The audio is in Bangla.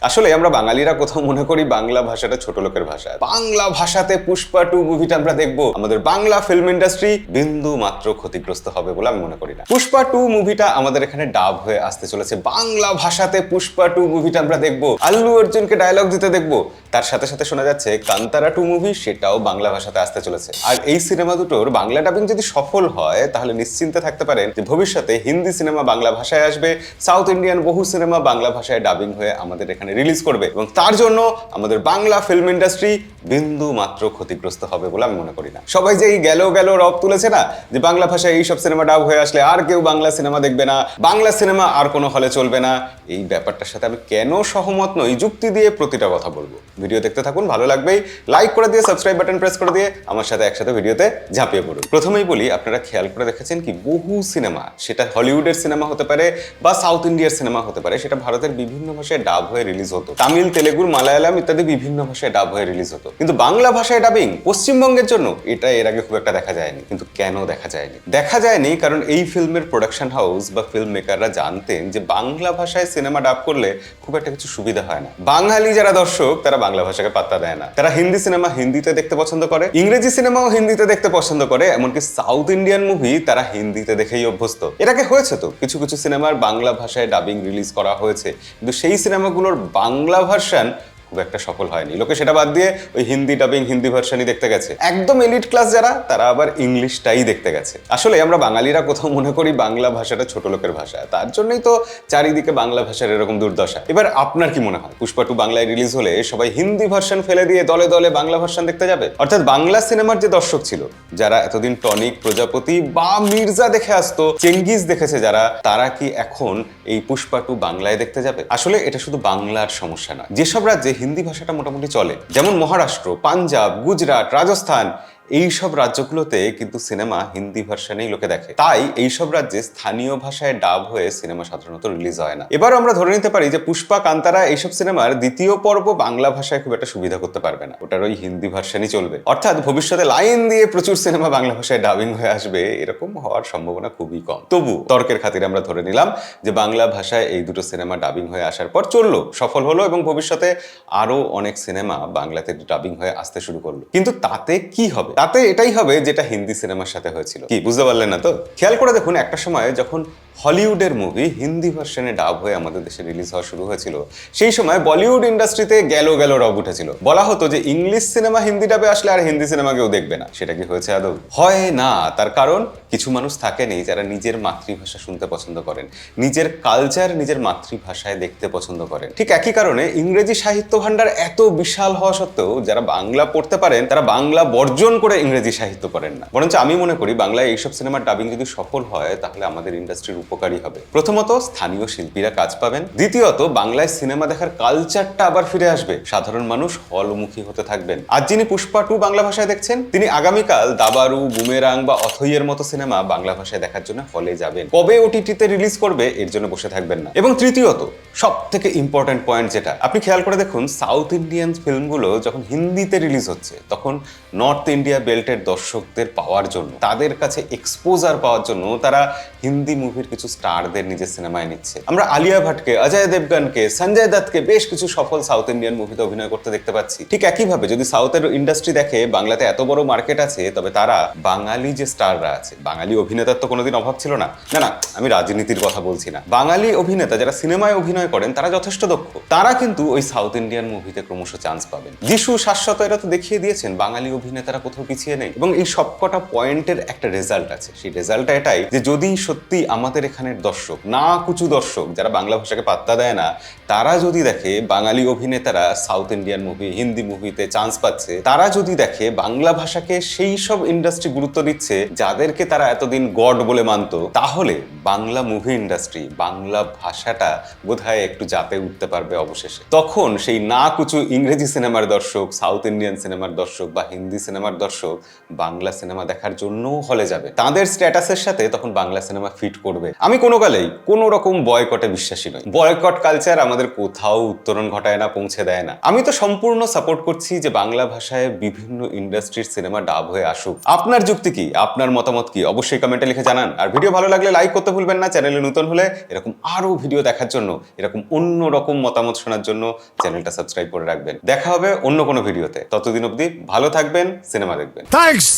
আসলে আমরা বাঙালিরা কোথাও মনে করি বাংলা ভাষাটা ছোট লোকের ভাষা। বাংলা ভাষাতে পুষ্পা 2 মুভিটা আমরা দেখবো, আমাদের বাংলা ফিল্ম ইন্ডাস্ট্রি বিন্দু মাত্র ক্ষতিগ্রস্ত হবে বলে আমি মনে করি না। পুষ্পা 2 মুভিটা আমাদের এখানে ডাব হয়ে আসতে চলেছে। বাংলা ভাষাতে পুষ্পা 2 মুভিটা আমরা দেখবো, আল্লু অর্জুনকে ডায়লগ দিতে দেখবো। তার সাথে সাথে শোনা যাচ্ছে কান্তারা 2 মুভি সেটাও বাংলা ভাষাতে আসতে চলেছে। আর এই সিনেমা দুটোর বাংলা ডাবিং যদি সফল হয় তাহলে নিশ্চিন্তে থাকতে পারেন যে ভবিষ্যতে হিন্দি সিনেমা বাংলা ভাষায় আসবে, সাউথ ইন্ডিয়ান বহু সিনেমা বাংলা ভাষায় ডাবিং হয়ে আমাদের এখানে রিলিজ করবে এবং তার জন্য আমাদের বাংলা ফিল্ম ইন্ডাস্ট্রি বিন্দু মাত্র ক্ষতিগ্রস্ত হবে বলে আমি মনে করি না। সবাই যে এই গেল রব তুলেছে না যে বাংলা ভাষায় এইসব সিনেমা ডাব হয়ে আসলে আর কেউ বাংলা সিনেমা দেখবে না, বাংলা সিনেমা আর কোনো হলে চলবে না, এই ব্যাপারটার সাথে আমি কেন সহমত নই যুক্তি দিয়ে প্রতিটা কথা বলবো। ভিডিও দেখতে থাকুন, ভালো লাগবেই লাইক করে দিয়ে সাবস্ক্রাইব বাটন প্রেস করে দিয়ে আমার সাথে একসাথে ভিডিওতে ঝাঁপিয়ে পড়ুন। প্রথমেই বলি, আপনারা খেয়াল করে দেখেছেন কি বহু সিনেমা, সেটা হলিউডের সিনেমা হতে পারে বা সাউথ ইন্ডিয়ার সিনেমা হতে পারে, সেটা ভারতের বিভিন্ন ভাষায় ডাব হয়ে রিলিজ হতো। তামিল, তেলেগুর, মালায়ালাম ইত্যাদি বিভিন্ন ভাষায় ডাব হয়ে রিলিজ হতো। কিন্তু বাংলা ভাষায় ডাবিং পশ্চিমবঙ্গের জন্য এটা এর আগে খুব একটা দেখা যায়নি। কিন্তু কেন দেখা যায়নি? দেখা যায়নি কারণ এই ফিল্মের প্রোডাকশন হাউস বা ফিল্ম মেকাররা জানতেন যে বাংলা ভাষায় সিনেমা ডাব করলে খুব একটা কিছু সুবিধা হয় না। বাঙালি যারা দর্শক তারা বাংলা ভাষাকে পাত্তা দেয় না। তারা হিন্দি সিনেমা হিন্দিতে দেখতে পছন্দ করে, ইংরেজি সিনেমাও হিন্দিতে দেখতে পছন্দ করে, এমনকি সাউথ ইন্ডিয়ান মুভি তারা হিন্দিতে দেখেই অভ্যস্ত। এর আগে হয়েছে তো কিছু কিছু সিনেমার বাংলা ভাষায় ডাবিং রিলিজ করা হয়েছে, কিন্তু সেই সিনেমাগুলোর বাংলা ভার্সন খুব একটা সফল হয়নি। লোকে সেটা বাদ দিয়ে ওই হিন্দি ডাবিং হিন্দি ভার্সনই দেখতে গেছে। একদম এলিট ক্লাস যারা, তারা আবার ইংলিশটাই দেখতে গেছে। আসলে আমরা বাঙালিরা কোথাও মনে করি বাংলা ভাষাটা ছোট লোকের ভাষা, তার জন্যই তো চারিদিকে বাংলা ভাষার এরকম দুর্দশা। এবার আপনার কি মনে হয় পুষ্পা 2 বাংলায় রিলিজ হলে সবাই হিন্দি ভার্সন ফেলে দিয়ে দলে দলে বাংলা ভার্সন দেখতে যাবে? অর্থাৎ বাংলা সিনেমার যে দর্শক ছিল, যারা এতদিন টনিক, প্রজাপতি বা মির্জা দেখে আসতো, চেঙ্গিজ দেখেছে যারা, তারা কি এখন এই পুষ্পা 2 বাংলায় দেখতে যাবে? আসলে এটা শুধু বাংলার সমস্যা না। যেসব রাজ্যে হিন্দি ভাষাটা মোটামুটি চলে, যেমন মহারাষ্ট্র, পাঞ্জাব, গুজরাট, রাজস্থান, এইসব রাজ্যগুলোতে কিন্তু সিনেমা হিন্দি ভার্সনেই লোকে দেখে। তাই এইসব রাজ্যে স্থানীয় ভাষায় ডাব হয়ে সিনেমা সাধারণত রিলিজ হয় না। এবার আমরা ধরে নিতে পারি যে পুষ্পা, কান্তারা এইসব সিনেমার দ্বিতীয় পর্ব বাংলা ভাষায় খুব একটা সুবিধা করতে পারবে না, ওটার ওই হিন্দি ভার্সনই চলবে। অর্থাৎ ভবিষ্যতে লাইন দিয়ে প্রচুর সিনেমা বাংলা ভাষায় ডাবিং হয়ে আসবে, এরকম হওয়ার সম্ভাবনা খুবই কম। তবু তর্কের খাতিরে আমরা ধরে নিলাম যে বাংলা ভাষায় এই দুটো সিনেমা ডাবিং হয়ে আসার পর চললো, সফল হলো এবং ভবিষ্যতে আরো অনেক সিনেমা বাংলাতে ডাবিং হয়ে আসতে শুরু করলো। কিন্তু তাতে কি হবে? তাতে এটাই হবে যেটা হিন্দি সিনেমার সাথে হয়েছিল। কি বুঝতে পারলেন না তো? খেয়াল করে দেখুন, একটা সময় যখন হলিউডের মুভি হিন্দি ভার্সনে ডাব হয়ে আমাদের দেশে রিলিজ হওয়া শুরু হয়েছিল, সেই সময় বলিউড ইন্ডাস্ট্রিতে গেল রব উঠেছিল। বলা হতো যে ইংলিশ সিনেমা হিন্দি ডাবে আসলে আর হিন্দি সিনেমা কেউ দেখবে না। সেটা কি হয়েছে আদৌ? হয় না। তার কারণ কিছু মানুষ থাকেনি যারা নিজের মাতৃভাষা শুনতে পছন্দ করেন, নিজের কালচার নিজের মাতৃভাষায় দেখতে পছন্দ করেন। ঠিক একই কারণে ইংরেজি সাহিত্য ভান্ডার এত বিশাল হওয়া সত্ত্বেও যারা বাংলা পড়তে পারেন তারা বাংলা বর্জন করে ইংরেজি সাহিত্য পড়েন না। বরঞ্চ আমি মনে করি বাংলায় এইসব সিনেমার ডাবিং যদি সফল হয় তাহলে আমাদের ইন্ডাস্ট্রির উপকারী হবে। প্রথমত, স্থানীয় শিল্পীরা কাজ পাবেন। দ্বিতীয়ত, বাংলায় সিনেমা দেখার কালচারটা আবার ফিরে আসবে। সাধারণ মানুষ হলমুখী হতে থাকবেন। আজ যিনি পুষ্পা 2 বাংলা ভাষায় দেখছেন, তিনি আগামীকাল দাবারু, বুমেরাং বা অথইয়ের মতো সিনেমা বাংলা ভাষায় দেখার জন্য হলে যাবেন। কবে ওটিটিতে রিলিজ করবে এর জন্য বসে থাকবেন না। এবং তৃতীয়ত, সব থেকে ইম্পর্টেন্ট পয়েন্ট যেটা, আপনি খেয়াল করে দেখুন, সাউথ ইন্ডিয়ান ফিল্মগুলো যখন হিন্দিতে রিলিজ হচ্ছে তখন নর্থ ইন্ডিয়া বেল্টের দর্শকদের পাওয়ার জন্য, তাদের কাছে এক্সপোজার পাওয়ার জন্য তারা হিন্দি মুভির কিছু স্টারদের নিজের সিনেমায় নিচ্ছে। আমরা আলিয়া ভাটকে, অজয় দেবগনকে, সঞ্জয় দত্তকে বেশ কিছু সফল সাউথ ইন্ডিয়ান মুভিতে অভিনয় করতে দেখতে পাচ্ছি। ঠিক একইভাবে যদি সাউথের ইন্ডাস্ট্রি দেখে বাংলাতে এত বড় মার্কেট আছে, তবে তারা বাঙালি যে স্টাররা আছে, বাঙালি অভিনেতার তো কোনোদিন অভাব ছিল না। না না, আমি রাজনীতির কথা বলছি না। বাঙালি অভিনেতা যারা সিনেমায় অভিনয় করেন তারা যথেষ্ট দক্ষ, তারা কিন্তু ওই সাউথ ইন্ডিয়ান মুভিতে ক্রমশ চান্স পাবেন। যিশু, শাশ্বত এরা তো দেখিয়ে দিয়েছেন বাঙালি অভিনেতারা কোথাও পিছিয়ে নেই। এবং এই সবকটা পয়েন্টের একটা রেজাল্ট আছে। সেই রেজাল্টটা এটাই যে যদি সত্যি আমাদের এখানের দর্শক, না কুচু দর্শক যারা বাংলা ভাষাকে পাত্তা দেয় না, তারা যদি দেখে বাঙালি অভিনেতারা সাউথ ইন্ডিয়ান মুভি, হিন্দি মুভিতে চান্স পাচ্ছে, তারা যদি দেখে বাংলা ভাষাকে সেই সব ইন্ডাস্ট্রি গুরুত্ব দিচ্ছে যাদেরকে তারা এতদিন গড বলে মানত, তাহলে বাংলা মুভি ইন্ডাস্ট্রি, বাংলা ভাষাটা বোধহয় একটু জাতে উঠতে পারবে অবশেষে। তখন সেই না কুচু ইংরেজি সিনেমার দর্শক, সাউথ ইন্ডিয়ান সিনেমার দর্শক বা হিন্দি সিনেমার দর্শক বাংলা সিনেমা দেখার জন্যও হলে যাবে। তাদের স্ট্যাটাসের সাথে তখন বাংলা সিনেমা ফিট করবে। আমি কোনো কালেই কোনো রকম বয়কটে বিশ্বাসী নই। বয়কট কালচার আমাদের কোথাও উত্তরণ ঘটায় না, পৌঁছে দেয় না। আমি তো সম্পূর্ণ সাপোর্ট করছি যে বাংলা ভাষায় বিভিন্ন ইন্ডাস্ট্রির সিনেমা ডাব হয়ে আসুক। আপনার যুক্তি কি, আপনার মতামত কি, অবশ্যই কমেন্টে লিখে জানান। আর ভিডিও ভালো লাগলে লাইক করতে ভুলবেন না। চ্যানেলে নতুন হলে এরকম আরো ভিডিও দেখার জন্য, এরকম অন্য রকম মতামত শোনার জন্য চ্যানেলটা সাবস্ক্রাইব করে রাখবেন। দেখা হবে অন্য কোনো ভিডিওতে। ততদিন অবধি ভালো থাকবেন, সিনেমা দেখবেন। থ্যাঙ্কস।